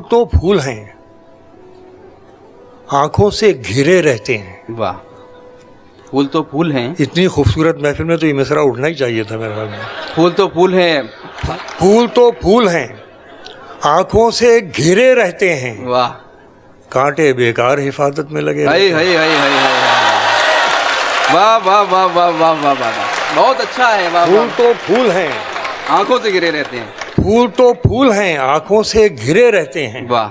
तो फूल हैं, आंखों से घिरे रहते हैं। वाह, फूल तो फूल हैं। इतनी खूबसूरत महफिल में तो ये मिसरा उठना ही चाहिए था मेरे ख्याल में। फूल तो फूल हैं। फूल तो फूल हैं, आंखों से घिरे रहते हैं। वाह, कांटे बेकार हिफाजत में लगे हाय रहते हाय हाय हाय हाय। वाह वाह वाह वाह वाह वाह वाह, बहुत अच्छा है। वाह, फूल तो फूल हैं, आंखों से घिरे रहते हैं। फूल तो फूल हैं, आंखों से घिरे रहते हैं। वाह,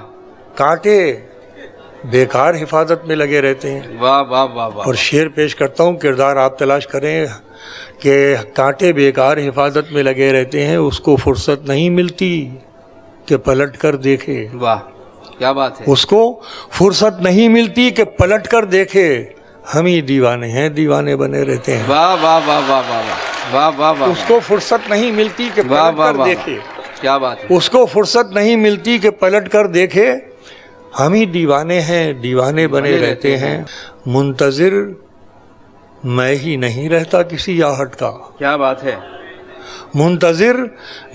कांटे बेकार हिफाजत में लगे रहते हैं। वाह वाह वाह वाह। और शेर पेश करता हूँ, किरदार आप तलाश करें कि कांटे बेकार हिफाजत में लगे रहते हैं, उसको फुर्सत नहीं मिलती कि पलट कर देखे। वाह, क्या बात है। उसको फुर्सत नहीं मिलती कि पलट कर देखे, हम ही दीवाने हैं, दीवाने बने रहते हैं। वाह वाह वाह वाह वाह वाह वाह वाह वाह। उसको फुर्सत नहीं मिलती कि वाह पलट वाह कर वाह, देखे। क्या बात है। उसको फुर्सत नहीं मिलती कि पलट कर देखे, हम ही दीवाने हैं, दीवाने बने रहते हैं। मुंतजिर मैं ही नहीं रहता किसी आहट का। क्या बात है। मुंतजिर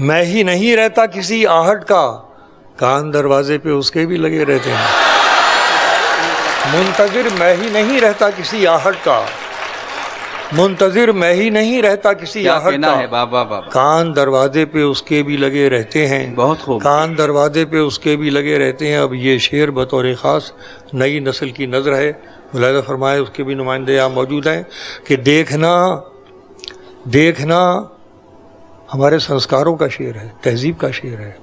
मैं ही नहीं रहता किसी आहट का, कान दरवाजे पे उसके भी लगे रहते हैं। मुंतजिर मैं ही नहीं रहता किसी आहट का, मुंतजिर मैं ही नहीं रहता किसी क्या आहट कहना का, है। वाह वाह वाह, कान दरवाजे पे उसके भी लगे रहते हैं। बहुत खूब। कान दरवाजे पे उसके भी लगे रहते हैं। अब ये शेर बतौर ख़ास नई नस्ल की नज़र है, मुलाहिज़ा फरमाए, उसके भी नुमाइंदे यहाँ मौजूद हैं कि देखना देखना हमारे संस्कारों का शेर है, तहजीब का शेर है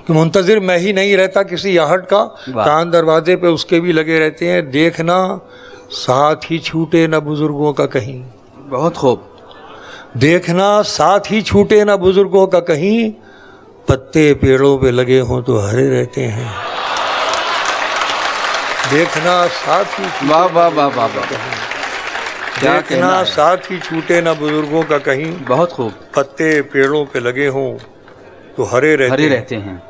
कि मुंतज़िर मैं ही नहीं रहता किसी आहट का, कान दरवाजे पे उसके भी लगे रहते हैं। देखना साथ ही छूटे न बुज़ुर्गों का कहीं। बहुत खूब। देखना साथ ही छूटे न बुज़ुर्गों का कहीं, पत्ते पेड़ों पे लगे हों तो हरे रहते हैं। देखना साथ ही वाह वाह वाह वाह वाह, क्या कहना देखना है। साथ ही छूटे न बुजुर्गों का कहीं, बहुत खूब। पत्ते पेड़ों पे लगे हों तो हरे रहते हरे हैं। रहते हैं।